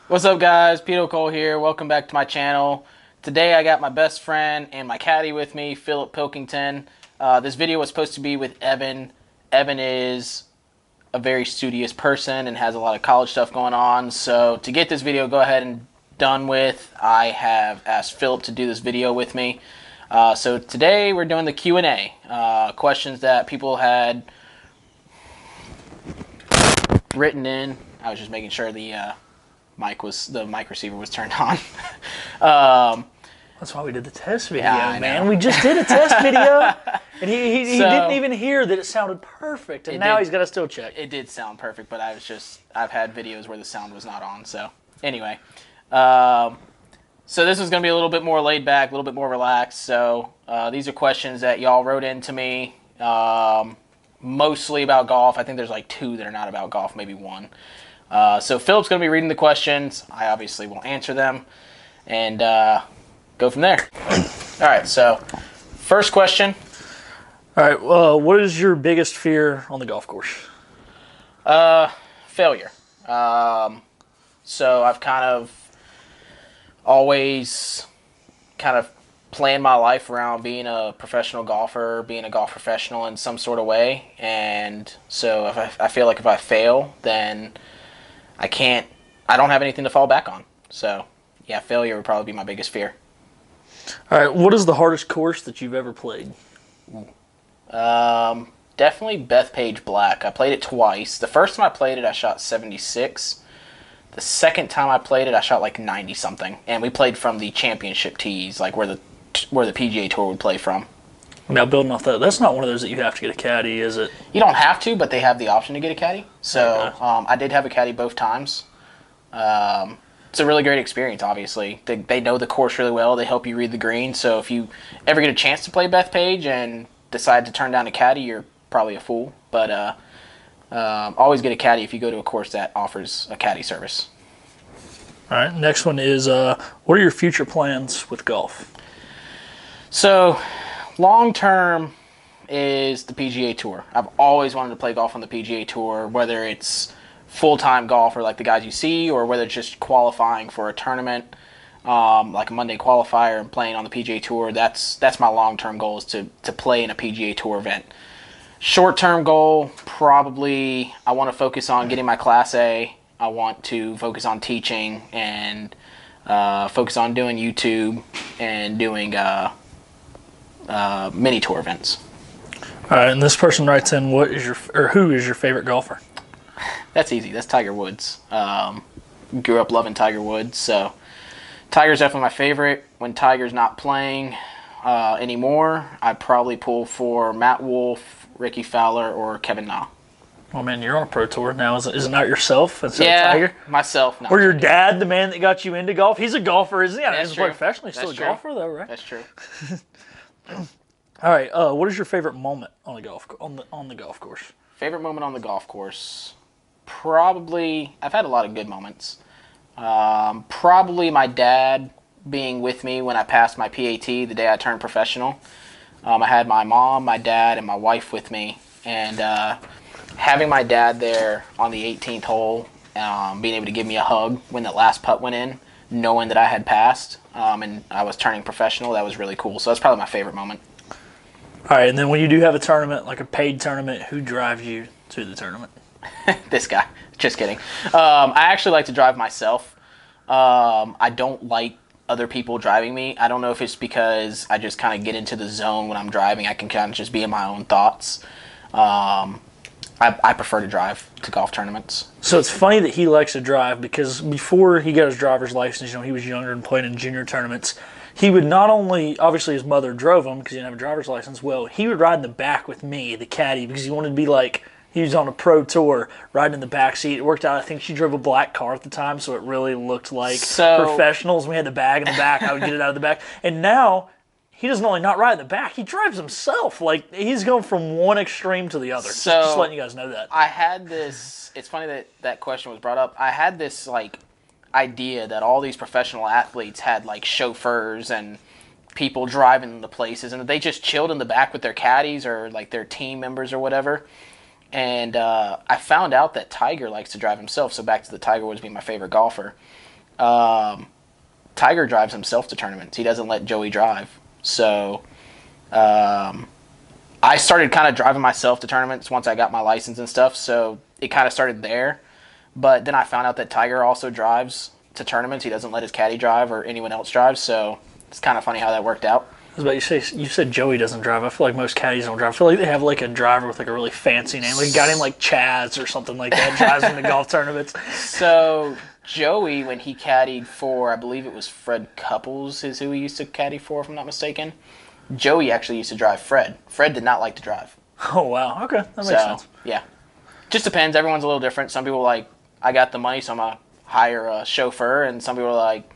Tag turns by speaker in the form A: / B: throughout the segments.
A: What's up, guys? Peter Cole here. Welcome back to my channel. Today I got my best friend and my caddy with me, Phillip Pilkington. This video was supposed to be with Evan. Evan is a very studious person and has a lot of college stuff going on. So to get this video go ahead and done with, I have asked Phillip to do this video with me. So today we're doing the Q&A. Questions that people had written in. I was just making sure the mic receiver was turned on.
B: That's why we did the test video,
A: Yeah,
B: man. We just did a test video, and he didn't even hear that it sounded perfect, and now he's got to still check.
A: It did sound perfect, but I've had videos where the sound was not on. So anyway, so this is going to be a little bit more laid back, a little bit more relaxed. So these are questions that y'all wrote in to me, mostly about golf. I think there's like 2 that are not about golf, maybe 1. So Philip's going to be reading the questions. I obviously will answer them and go from there. All right, so first question.
B: All right, what is your biggest fear on the golf course?
A: Failure. So I've kind of always planned my life around being a professional golfer, being a golf professional in some sort of way. And so if I feel like if I fail, then I don't have anything to fall back on. So, yeah, failure would probably be my biggest fear.
B: All right, what is the hardest course that you've ever played?
A: Definitely Bethpage Black. I played it twice. The first time I played it, I shot 76. The second time I played it, I shot like 90-something. And we played from the championship tees, like where the PGA Tour would play from.
B: Now, building off that, that's not one of those that you have to get a caddy, is it?
A: You don't have to, but they have the option to get a caddy. So
B: Okay.
A: I did have a caddy both times. It's a really great experience, obviously. They know the course really well. They help you read the green. So if you ever get a chance to play Bethpage and decide to turn down a caddy, you're probably a fool. But always get a caddy if you go to a course that offers a caddy service.
B: All right, next one is, what are your future plans with golf?
A: So long term is the PGA Tour. I've always wanted to play golf on the PGA Tour, whether it's full-time golf or like the guys you see, or whether it's just qualifying for a tournament, like a Monday qualifier and playing on the PGA Tour. That's my long-term goal, is to play in a PGA Tour event. Short-term goal, probably I want to focus on getting my Class A. I want to focus on teaching and focus on doing YouTube and doing mini tour events.
B: All right, and this person writes in, who is your favorite golfer?
A: That's easy. That's Tiger Woods. Grew up loving Tiger Woods, so Tiger's definitely my favorite. When Tiger's not playing anymore, I'd probably pull for Matt Wolff, Ricky Fowler, or Kevin Na.
B: Oh, man, you're on a pro tour now. Is it not yourself instead of Tiger?
A: Myself. No,
B: or your dad, the man that got you into golf? He's a golfer, isn't he? I
A: That's
B: he's
A: true.
B: professionally still a golfer, though, right?
A: That's true.
B: All right. What is your favorite moment on the golf course?
A: Favorite moment on the golf course? Probably, I've had a lot of good moments. Probably my dad being with me when I passed my PAT the day I turned professional. I had my mom, my dad, and my wife with me, and having my dad there on the 18th hole, being able to give me a hug when the last putt went in, knowing that I had passed and I was turning professional, that was really cool. So that's probably my favorite moment.
B: All right, and then when you do have a tournament, like a paid tournament, who drives you to the tournament?
A: This guy. Just kidding. I actually like to drive myself. I don't like other people driving me. I don't know if it's because I just kind of get into the zone when I'm driving. I can kind of just be in my own thoughts. I prefer to drive to golf tournaments.
B: So it's funny that he likes to drive, because before he got his driver's license, he was younger and playing in junior tournaments. He would not only, obviously his mother drove him because he didn't have a driver's license, well, he would ride in the back with me, the caddy, because he wanted to be like, he was on a pro tour, riding in the back seat. It worked out. I think she drove a black car at the time, so it really looked like professionals. We had the bag in the back. I would get it out of the back. And now, he doesn't only not ride in the back, he drives himself. Like, he's going from one extreme to the other. So, just letting you guys know that.
A: I had this, it's funny that question was brought up. I had this, like, idea that all these professional athletes had, like, chauffeurs and people driving the places, and they just chilled in the back with their caddies or, like, their team members or whatever. And I found out that Tiger likes to drive himself, so back to the Tiger Woods being my favorite golfer. Tiger drives himself to tournaments. He doesn't let Joey drive. So I started kind of driving myself to tournaments once I got my license and stuff. So it kind of started there. But then I found out that Tiger also drives to tournaments. He doesn't let his caddy drive or anyone else drive. So it's kind of funny how that worked out.
B: I was about to say, you said Joey doesn't drive. I feel like most caddies don't drive. I feel like they have like a driver with like a really fancy name. Like a guy named like Chaz or something like that drives in the golf tournaments.
A: So Joey, when he caddied for, I believe it was Fred Couples is who he used to caddy for, if I'm not mistaken. Joey actually used to drive Fred. Fred did not like to drive.
B: Oh, wow. Okay, that makes sense.
A: Yeah. Just depends. Everyone's a little different. Some people are like, I got the money, so I'm going to hire a chauffeur. And some people are like,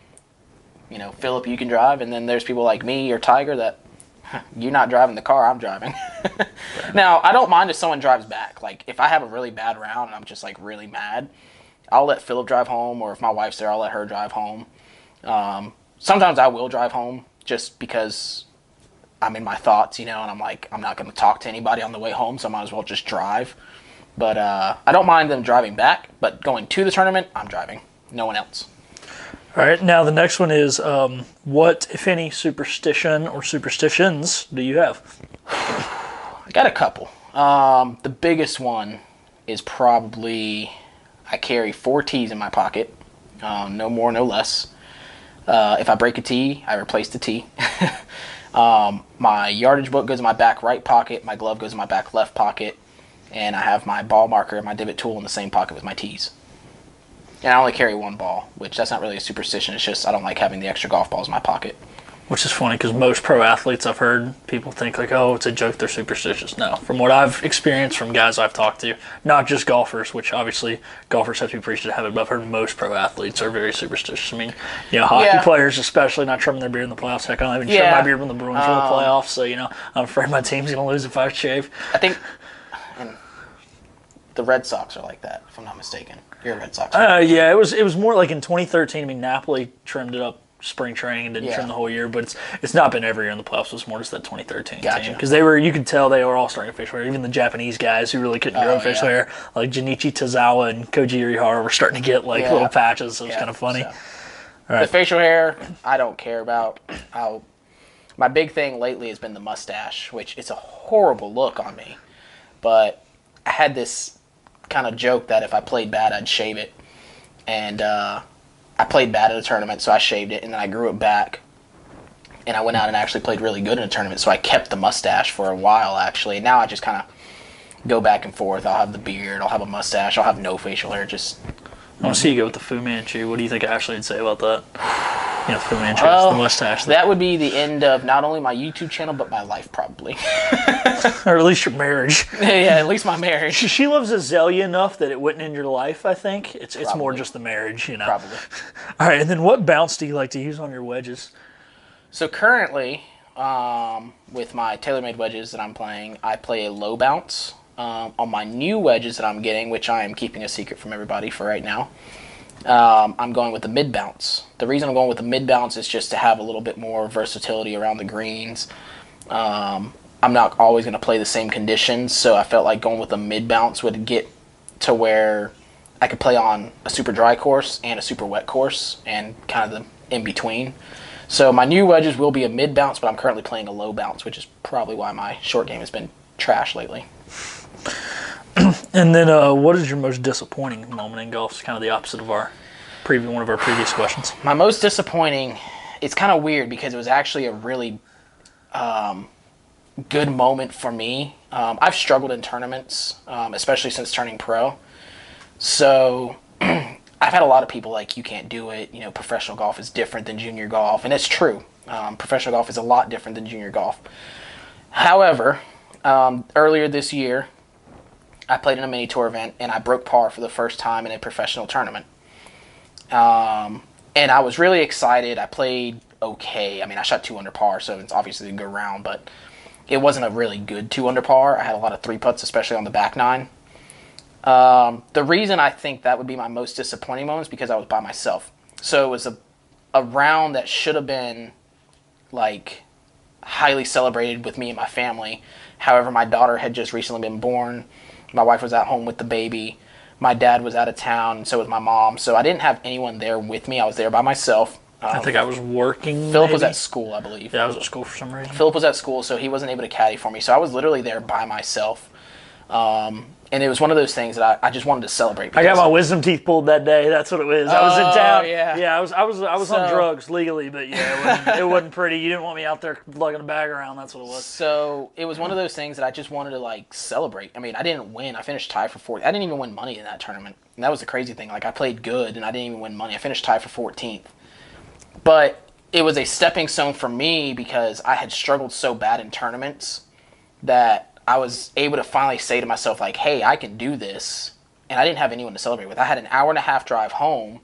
A: you know, Phillip, you can drive. And then there's people like me or Tiger that, you're not driving the car, I'm driving. Now, I don't mind if someone drives back. Like, if I have a really bad round and I'm just, like, really mad, I'll let Phillip drive home. Or if my wife's there, I'll let her drive home. Sometimes I will drive home just because I'm in my thoughts, you know, and I'm like, I'm not going to talk to anybody on the way home, so I might as well just drive. But I don't mind them driving back, but going to the tournament, I'm driving. No one else.
B: All right, now the next one is what, if any, superstition or superstitions do you have?
A: I got a couple. The biggest one is probably I carry 4 tees in my pocket. No more, no less. If I break a tee, I replace the tee. My yardage book goes in my back right pocket. My glove goes in my back left pocket. And I have my ball marker and my divot tool in the same pocket with my tees. And I only carry 1 ball, which that's not really a superstition. It's just I don't like having the extra golf balls in my pocket.
B: Which is funny because most pro athletes I've heard, people think like, oh, it's a joke, they're superstitious. No, from what I've experienced from guys I've talked to, not just golfers, which obviously golfers have to be appreciative of it, but I've heard most pro athletes are very superstitious. I mean, you know, hockey players especially not trimming their beard in the playoffs. Heck, I don't even trim my beard when the Bruins win the playoffs, so, you know, I'm afraid my team's going to lose if I shave.
A: I think and the Red Sox are like that, if I'm not mistaken. You're a Red Sox fan.
B: Yeah, it was more like in 2013. I mean, Napoli trimmed it up spring training and didn't trim the whole year, but it's not been every year in the playoffs. It's more just that 2013 team because you could tell they were all starting facial hair. Even the Japanese guys who really couldn't grow facial hair, like Junichi Tozawa and Koji Irihara, were starting to get like little patches. So it was kind of funny. So.
A: Right. The facial hair, I don't care about. My big thing lately has been the mustache, which it's a horrible look on me. But I had this kind of joke that if I played bad, I'd shave it. And I played bad at a tournament, so I shaved it, and then I grew it back. And I went out and actually played really good in a tournament, so I kept the mustache for a while, actually. And now I just kind of go back and forth. I'll have the beard, I'll have a mustache, I'll have no facial hair, just...
B: I want to see you go with the Fu Manchu. What do you think Ashley would say about that? You know, Fu Manchu, the mustache.
A: That would be the end of not only my YouTube channel, but my life, probably.
B: Or at least your marriage.
A: Yeah, at least my marriage.
B: She loves Azalea enough that it wouldn't end your life, I think. It's more just the marriage, you know.
A: Probably.
B: All right, and then what bounce do you like to use on your wedges?
A: So currently, with my TaylorMade wedges that I'm playing, I play a low bounce. On my new wedges that I'm getting, which I am keeping a secret from everybody for right now, I'm going with the mid bounce. The reason I'm going with the mid bounce is just to have a little bit more versatility around the greens. I'm not always going to play the same conditions, so I felt like going with a mid bounce would get to where I could play on a super dry course and a super wet course and kind of the in between. So my new wedges will be a mid bounce, but I'm currently playing a low bounce, which is probably why my short game has been trash lately.
B: And then what is your most disappointing moment in golf? It's kind of the opposite of one of our previous questions.
A: My most disappointing, it's kind of weird because it was actually a really good moment for me. I've struggled in tournaments, especially since turning pro. So I've had a lot of people like, you can't do it. You know, professional golf is different than junior golf. And it's true. Professional golf is a lot different than junior golf. However, earlier this year, I played in a mini tour event, and I broke par for the first time in a professional tournament. And I was really excited. I played okay. I mean, I shot 2 under par, so it's obviously a good round, but it wasn't a really good 2 under par. I had a lot of 3-putts, especially on the back 9. The reason I think that would be my most disappointing moment is because I was by myself. So it was a round that should have been, like, highly celebrated with me and my family. However, my daughter had just recently been born. My wife was at home with the baby. My dad was out of town, and so was my mom. So I didn't have anyone there with me. I was there by myself.
B: I think I was working.
A: Phillip
B: maybe.
A: was at school, I believe.
B: Yeah, I was at school for some reason.
A: Phillip was at school, so he wasn't able to caddy for me. So I was literally there by myself. And it was one of those things that I just wanted to celebrate.
B: I got my wisdom teeth pulled that day. That's what it was. I was in town.
A: Yeah.
B: I was on drugs legally, but yeah, it wasn't pretty. You didn't want me out there lugging a bag around. That's what it was.
A: So it was one of those things that I just wanted to like celebrate. I mean, I didn't win. I finished tied for 4th. I didn't even win money in that tournament. And that was the crazy thing. Like I played good and I didn't even win money. I finished tied for 14th. But it was a stepping stone for me because I had struggled so bad in tournaments that I was able to finally say to myself, like, hey, I can do this. And I didn't have anyone to celebrate with. I had an hour-and-a-half drive home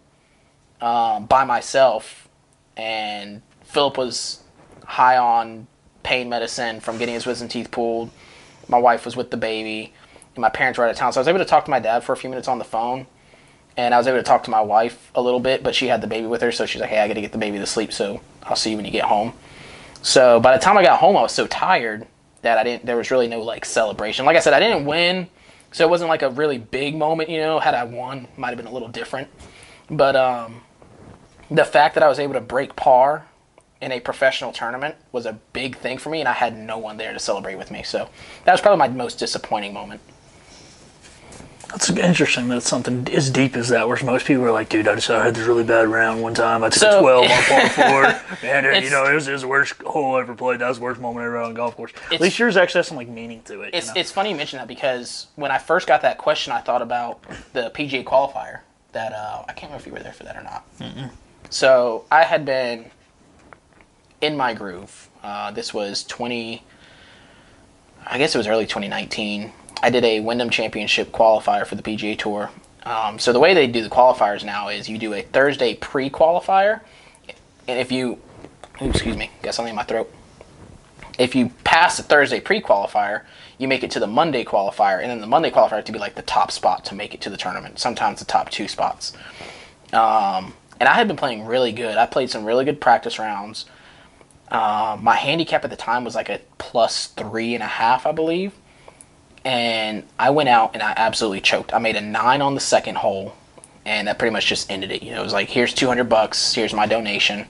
A: by myself, and Phillip was high on pain medicine from getting his wisdom teeth pulled. My wife was with the baby, and my parents were out of town. So I was able to talk to my dad for a few minutes on the phone, and I was able to talk to my wife a little bit, but she had the baby with her, so she's like, hey, I got to get the baby to sleep, so I'll see you when you get home. So by the time I got home, I was so tired that there was really no like celebration. Like I said, I didn't win, so it wasn't like a really big moment, you know. Had I won, it might have been a little different. But the fact that I was able to break par in a professional tournament was a big thing for me, and I had no one there to celebrate with me. So that was probably my most disappointing moment.
B: That's interesting that it's something as deep as that, where most people are like, dude, I had this really bad round one time. I took a 12 on par 4. And, it was the worst hole I ever played. That was the worst moment ever on a golf course. At least yours actually has some like meaning to it.
A: It's funny you mention that because when I first got that question, I thought about the PGA qualifier that I can't remember if you were there for that or not. Mm-mm. So I had been in my groove. This was I guess it was early 2019. I did a Wyndham Championship qualifier for the PGA Tour. So the way they do the qualifiers now is you do a Thursday pre-qualifier, and if you, excuse me, got something in my throat. If you pass the Thursday pre-qualifier, you make it to the Monday qualifier, and then the Monday qualifier to be like the top spot to make it to the tournament. Sometimes the top 2 spots. And I had been playing really good. I played some really good practice rounds. My handicap at the time was like a +3.5, I believe. And I went out and I absolutely choked. I made a 9 on the second hole, and that pretty much just ended it. You know, it was like, here's $200, here's my donation.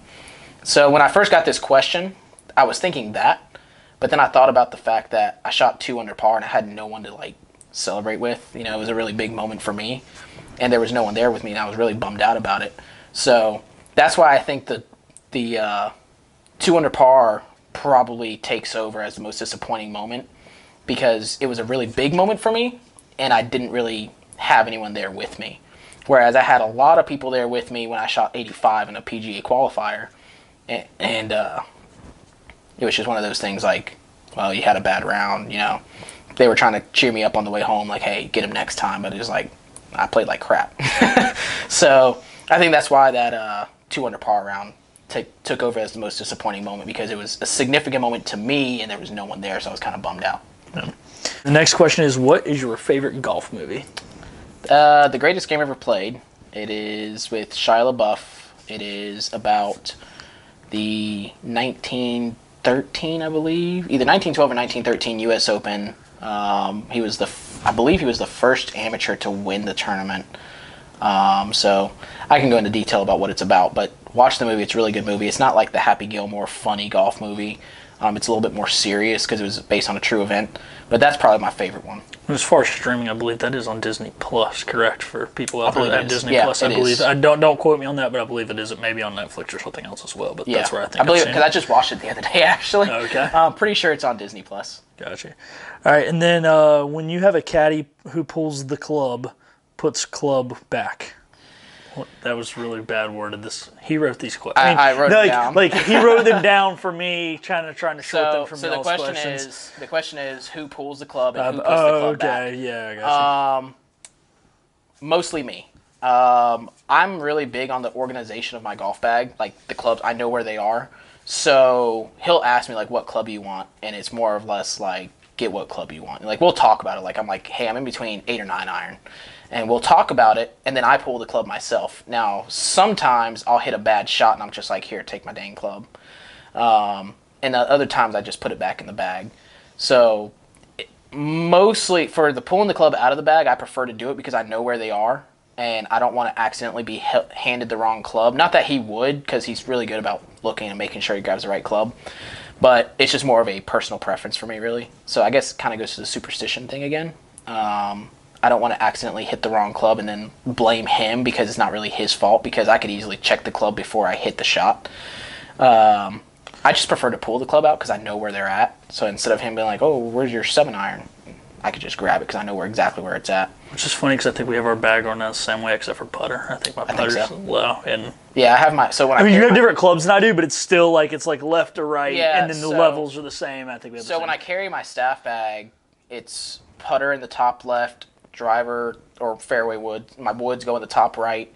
A: So when I first got this question, I was thinking that, but then I thought about the fact that I shot 2 under par and I had no one to like celebrate with. You know, it was a really big moment for me, and there was no one there with me, and I was really bummed out about it. So that's why I think the 2 under par probably takes over as the most disappointing moment, because it was a really big moment for me, and I didn't really have anyone there with me. Whereas I had a lot of people there with me when I shot 85 in a PGA qualifier, and it was just one of those things like, well, you had a bad round, you know. They were trying to cheer me up on the way home, like, hey, get him next time, but it was like, I played like crap. So I think that's why that 2 under par round took over as the most disappointing moment, because it was a significant moment to me, and there was no one there, so I was kind of bummed out.
B: Yeah. The next question is, what is your favorite golf movie?
A: The Greatest Game Ever Played. It is with Shia LaBeouf. It is about the 1913, I believe, either 1912 or 1913 U.S. Open. I believe he was the first amateur to win the tournament. So I can go into detail about what it's about, but watch the movie. It's a really good movie. It's not like the Happy Gilmore funny golf movie. It's a little bit more serious because it was based on a true event, but that's probably my favorite one.
B: As far as streaming, I believe that is on Disney Plus, correct? For people out there that have Disney Plus, I believe. I don't quote me on that, but I believe it is maybe on Netflix or something else as well. But that's where I think
A: I believe it, because I just watched it the other day actually.
B: Okay.
A: I'm pretty sure it's on Disney Plus.
B: Gotcha. All right, and then when you have a caddy who pulls the club, puts club back. That was really bad worded. He wrote these questions.
A: I wrote them down.
B: Like he wrote them down for me, trying to short them from y'all's
A: questions. The question is who pulls the club and who puts the club back.
B: Yeah, I got you.
A: Mostly me. I'm really big on the organization of my golf bag, like the clubs. I know where they are, so he'll ask me like, "What club you want?" And it's more or less like, "Get what club you want." And, like we'll talk about it. Like I'm like, "Hey, I'm in between 8 or 9 iron." And we'll talk about it, and then I pull the club myself. Now, sometimes I'll hit a bad shot, and I'm just like, here, take my dang club. And other times I just put it back in the bag. So Mostly for the pulling the club out of the bag, I prefer to do it because I know where they are, and I don't want to accidentally be handed the wrong club. Not that he would, because he's really good about looking and making sure he grabs the right club. But it's just more of a personal preference for me, really. So I guess it kind of goes to the superstition thing again. I don't want to accidentally hit the wrong club and then blame him because it's not really his fault, because I could easily check the club before I hit the shot. I just prefer to pull the club out because I know where they're at. So instead of him being like, oh, where's your 7-iron? I could just grab it because I know exactly where it's at.
B: Which is funny because I think we have our bag on the same way except for putter. I think my putter's low. And
A: yeah, I have my... So when
B: I mean, you have different clubs than I do, but it's still like, it's like left to right,
A: yeah,
B: and then the levels are the same. I think we have the same.
A: when I carry my staff bag, it's putter in the top left, driver or fairway wood. My woods go in the top right,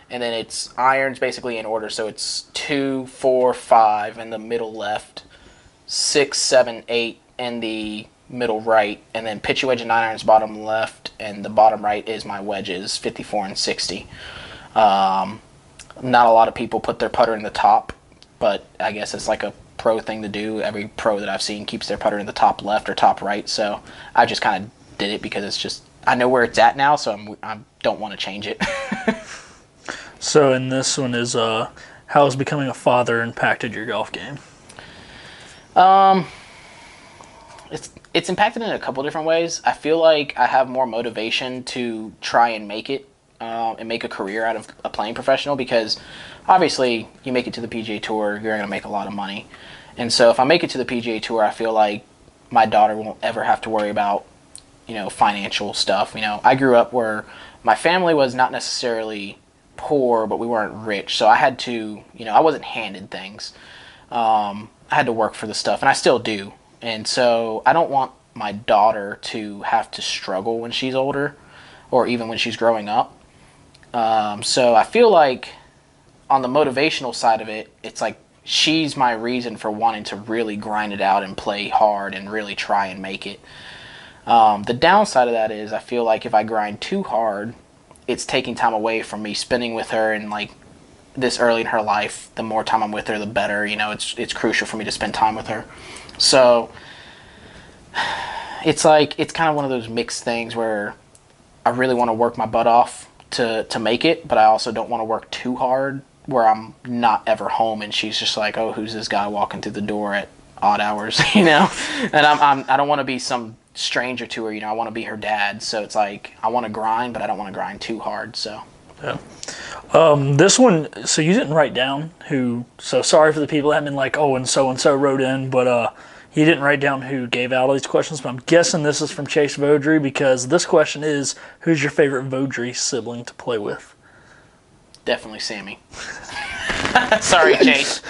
A: and then it's irons basically in order. So it's 2, 4, 5 in the middle left, 6, 7, 8 in the middle right, and then pitchy wedge and 9 irons bottom left, and the bottom right is my wedges, 54 and 60. Not a lot of people put their putter in the top, but I guess it's like a pro thing to do. Every pro that I've seen keeps their putter in the top left or top right, so I just kind of did it because it's just, I know where it's at now, so I don't want to change it.
B: So, and this one is, how has becoming a father impacted your golf game?
A: It's impacted in a couple different ways. I feel like I have more motivation to try and make it and make a career out of a playing professional, because obviously you make it to the PGA Tour, you're going to make a lot of money. And so if I make it to the PGA Tour, I feel like my daughter won't ever have to worry about, financial stuff. I grew up where my family was not necessarily poor, but we weren't rich. So I had to, I wasn't handed things. I had to work for the stuff, and I still do. And so I don't want my daughter to have to struggle when she's older, or even when she's growing up. So I feel like on the motivational side of it, it's like she's my reason for wanting to really grind it out and play hard and really try and make it. The downside of that is I feel like if I grind too hard, it's taking time away from me spending with her, and like this early in her life, the more time I'm with her, the better. It's crucial for me to spend time with her. So it's like, it's kind of one of those mixed things where I really want to work my butt off to make it, but I also don't want to work too hard where I'm not ever home and she's just like, oh, who's this guy walking through the door at odd hours, And I don't want to be some stranger to her, I want to be her dad. So it's like, I want to grind, but I don't want to grind too hard. So
B: yeah. This one, so you didn't write down who, so sorry for the people that have been like, oh, and so wrote in, but he didn't write down who gave out all these questions, but I'm guessing this is from Chase Vodry, because this question is, who's your favorite Vodry sibling to play with?
A: Definitely Sammy. Sorry, Chase.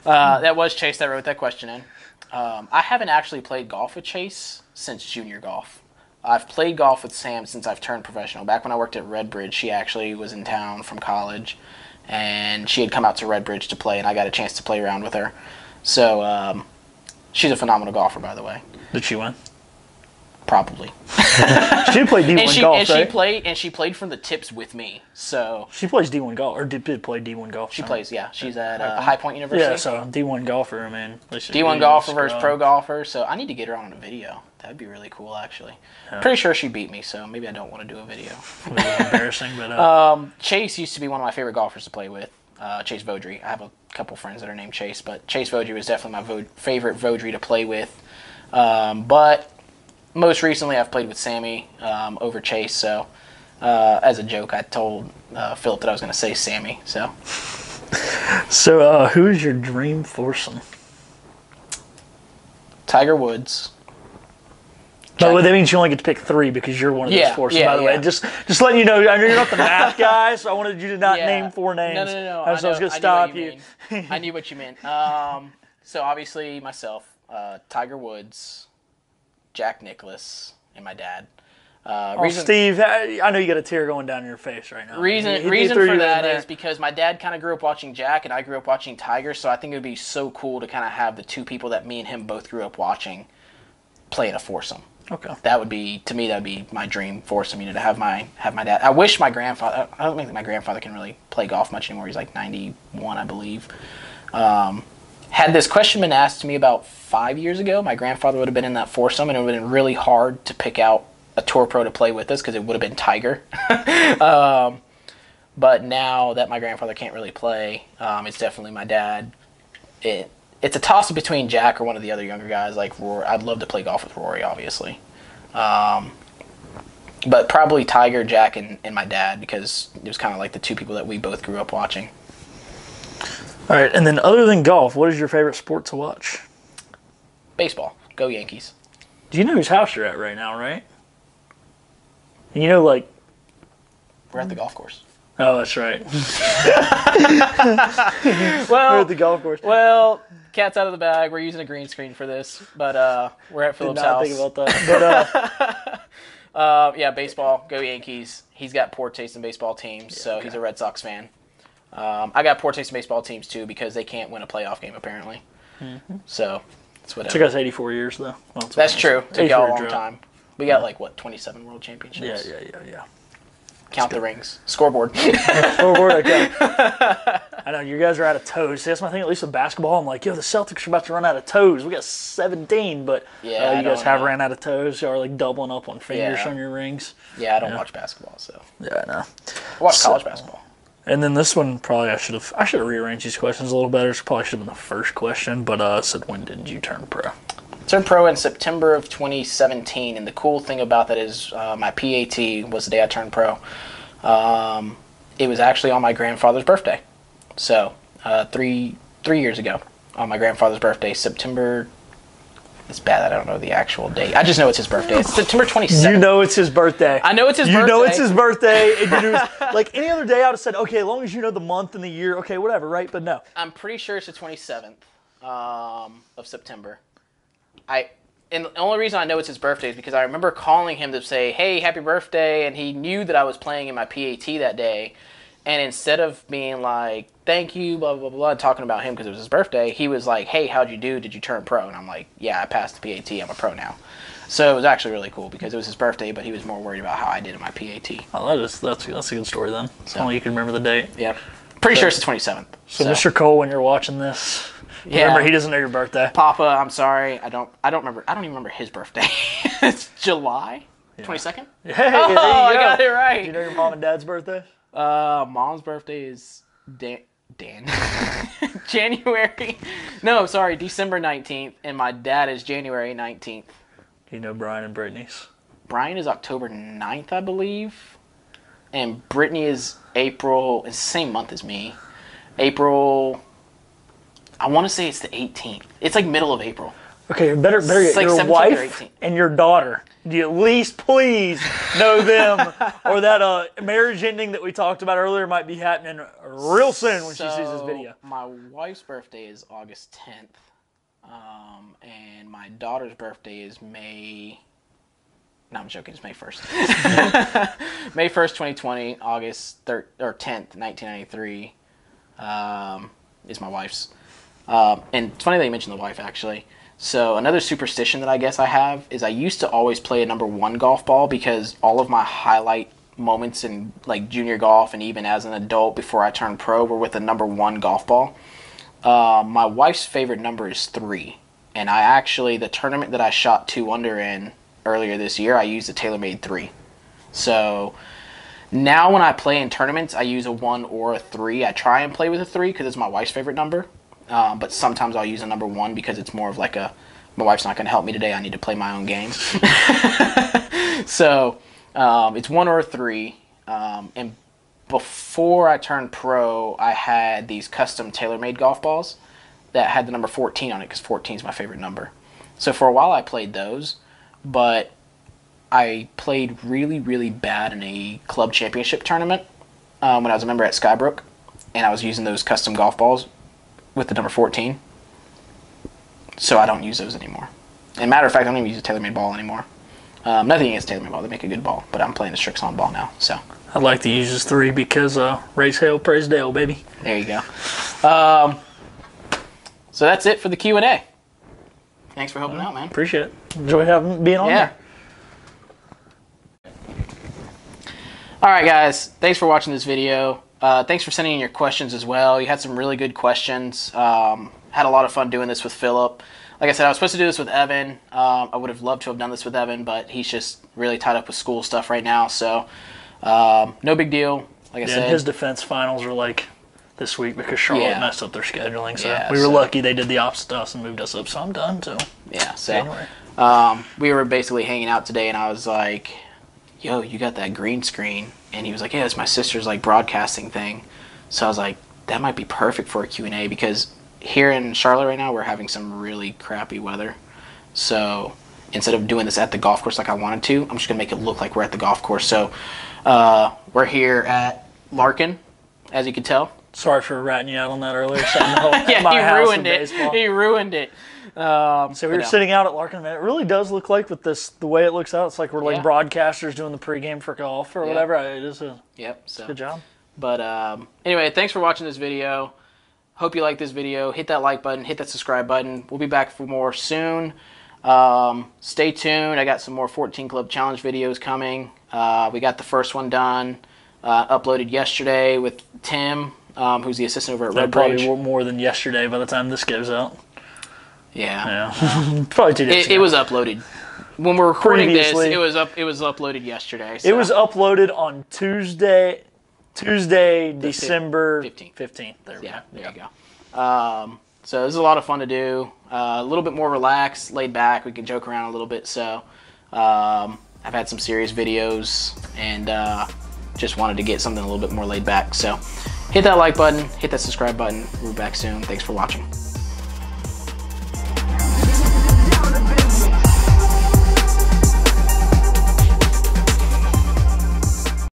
A: That was Chase that wrote that question in. I haven't actually played golf with Chase since junior golf. I've played golf with Sam since I've turned professional. Back when I worked at Redbridge, she actually was in town from college, and she had come out to Redbridge to play, and I got a chance to play around with her. So she's a phenomenal golfer, by the way.
B: Did she win?
A: Probably.
B: She played D1 golf,
A: right? She played from the tips with me. So
B: she plays D1 golf, or did play D1 golf.
A: She plays, yeah. She's at High Point University.
B: Yeah, so D1 golfer, I mean.
A: D1 golfer versus pro golfer. So I need to get her on a video. That'd be really cool, actually. Yeah. Pretty sure she beat me, so maybe I don't want to do a video.
B: A little embarrassing, but
A: Chase used to be one of my favorite golfers to play with. Chase Vodry. I have a couple friends that are named Chase, but Chase Vodry was definitely my favorite Vodry to play with. But most recently, I've played with Sammy over Chase. So, as a joke, I told Phillip that I was going to say Sammy. So,
B: who is your dream foursome?
A: Tiger Woods.
B: No, that means you only get to pick 3 because you're one of those foursomes, by the way. Just letting you know, I know you're not the math guy, so I wanted you to not name 4 names.
A: No.
B: I was going to stop you.
A: I knew what you meant. So obviously myself, Tiger Woods, Jack Nicklaus, and my dad.
B: Steve, I know you got a tear going down your face right now.
A: Reason for that is because my dad kind of grew up watching Jack, and I grew up watching Tiger, so I think it would be so cool to kind of have the 2 people that me and him both grew up watching play in a foursome.
B: Okay.
A: That would be my dream foursome, to have my dad. I wish my grandfather, I don't think my grandfather can really play golf much anymore. He's like 91, I believe. Had this question been asked to me about 5 years ago, my grandfather would have been in that foursome, and it would have been really hard to pick out a tour pro to play with us because it would have been Tiger. But now that my grandfather can't really play, it's definitely my dad. It's a toss-up between Jack or one of the other younger guys like Rory. I'd love to play golf with Rory, obviously. But probably Tiger, Jack, and my dad, because it was kind of like the two people that we both grew up watching.
B: All right, and then other than golf, what is your favorite sport to watch?
A: Baseball. Go Yankees.
B: Do you know whose house you're at right now, right? And you know, like...
A: We're at the golf course.
B: Oh, that's right.
A: Well,
B: we're at the golf course.
A: Well, cat's out of the bag. We're using a green screen for this, but we're at Phillip's house.
B: Did not think about that.
A: Yeah, baseball. Go Yankees. He's got poor taste in baseball teams, so he's a Red Sox fan. I got poor taste in baseball teams, too, because they can't win a playoff game, apparently. Mm-hmm. So, it's whatever.
B: Took us 84 years, though. Well,
A: that's true. Took y'all a long time. We got, 27 world championships?
B: Yeah.
A: Count the rings. Scoreboard.
B: Scoreboard, okay. I know, you guys are out of toes. See, that's my thing, at least with basketball. I'm like, yo, the Celtics are about to run out of toes. We got 17, but you guys have ran out of toes. Y'all are, doubling up on fingers on your rings.
A: Yeah, I don't watch basketball, so.
B: Yeah, I know.
A: I watch college basketball.
B: And then this one, probably I should have rearranged these questions a little better. So probably should have been the first question, but it said, when did you turn pro?
A: Turned pro in September of 2017, and the cool thing about that is my PAT was the day I turned pro. It was actually on my grandfather's birthday. So, 3 years ago, on my grandfather's birthday, September... It's bad that I don't know the actual date. I just know it's his birthday. It's September 27th.
B: You know it's his birthday.
A: I know it's his birthday.
B: You know it's his birthday. And you like any other day, I would have said, okay, as long as you know the month and the year, okay, whatever, right? But no.
A: I'm pretty sure it's the 27th of September. And the only reason I know it's his birthday is because I remember calling him to say, hey, happy birthday, and he knew that I was playing in my PAT that day. And instead of being like, thank you, blah, blah, blah, talking about him because it was his birthday, he was like, hey, how'd you do? Did you turn pro? And I'm like, yeah, I passed the PAT. I'm a pro now. So it was actually really cool because it was his birthday, but he was more worried about how I did in my PAT.
B: Oh, that's a good story then. So only you can remember the date.
A: Yeah. Pretty sure it's the 27th.
B: So Mr. Cole, when you're watching this, remember he doesn't know your birthday.
A: Papa, I'm sorry. I don't remember. I don't even remember his birthday. It's July 22nd?
B: Hey,
A: I got it right.
B: Do you know your mom and dad's birthday?
A: Mom's birthday is Dan. January. No, sorry, December 19th, and my dad is January 19th.
B: Do you know Brian and Brittany's?
A: Brian is October 9th, I believe. And Brittany is April, it's the same month as me. April, I want to say it's the 18th. It's like middle of April.
B: Okay, better get
A: like
B: your wife and your daughter. Do you at least please know them? Or that marriage ending that we talked about earlier might be happening real soon when she sees this video.
A: My wife's birthday is August 10th. And my daughter's birthday is May... No, I'm joking. It's May 1st. May 1st, 2020. August 10th, 1993 is my wife's. And it's funny that you mentioned the wife, actually. So another superstition that I guess I have is I used to always play a number 1 golf ball because all of my highlight moments in junior golf and even as an adult before I turned pro were with a number 1 golf ball. My wife's favorite number is 3. And the tournament that I shot 2 under in earlier this year, I used a TaylorMade 3. So now when I play in tournaments, I use a 1 or a 3. I try and play with a 3 because it's my wife's favorite number. But sometimes I'll use a number 1 because it's more of my wife's not going to help me today. I need to play my own game. So it's 1 or a 3. And before I turned pro, I had these custom TaylorMade golf balls that had the number 14 on it because 14 is my favorite number. So for a while I played those, but I played really, really bad in a club championship tournament when I was a member at Skybrook, and I was using those custom golf balls with the number 14. So I don't use those anymore. And matter of fact, I don't even use a TaylorMade ball anymore. Nothing against TaylorMade ball. They make a good ball, but I'm playing the Strixon ball now. So
B: I'd like to use this 3 because raise hell, praise Dale, baby.
A: There you go. So that's it for the Q&A. Thanks for helping out, man.
B: Appreciate it. Enjoy being on there.
A: All right, guys. Thanks for watching this video. Thanks for sending in your questions as well. You had some really good questions. Had a lot of fun doing this with Phillip. Like I said, I was supposed to do this with Evan. I would have loved to have done this with Evan, but he's just really tied up with school stuff right now. So no big deal. Like I said,
B: his defense finals are like this week because Charlotte messed up their scheduling. So we were lucky they did the opposite to us and moved us up. So I'm done. So
A: yeah. So we were basically hanging out today, and I was like, "Yo, you got that green screen?" And he was like, "Yeah, it's my sister's like broadcasting thing." So I was like, "That might be perfect for a Q&A because here in Charlotte right now we're having some really crappy weather. So instead of doing this at the golf course like I wanted to, I'm just gonna make it look like we're at the golf course." So we're here at Larkin, as you can tell.
B: Sorry for ratting you out on that earlier.
A: Yeah, he ruined it. He ruined it.
B: So we were sitting out at Larkin. It really does look like with this, the way it looks out, it's like we're like broadcasters doing the pregame for golf or whatever. It is a good job.
A: But anyway, thanks for watching this video. Hope you like this video. Hit that like button. Hit that subscribe button. We'll be back for more soon. Stay tuned. I got some more 14 Club Challenge videos coming. We got the first one done, uploaded yesterday with Tim, who's the assistant over at Red Bridge.
B: Probably more than yesterday by the time this goes out.
A: Yeah.
B: Probably 2 days ago.
A: It was uploaded. When we're recording this, it was uploaded yesterday. So.
B: It was uploaded on Tuesday, December
A: 15th.
B: There
A: you go. So this is a lot of fun to do. A little bit more relaxed, laid back. We can joke around a little bit. So I've had some serious videos and just wanted to get something a little bit more laid back. So hit that like button, hit that subscribe button. We're back soon. Thanks for watching.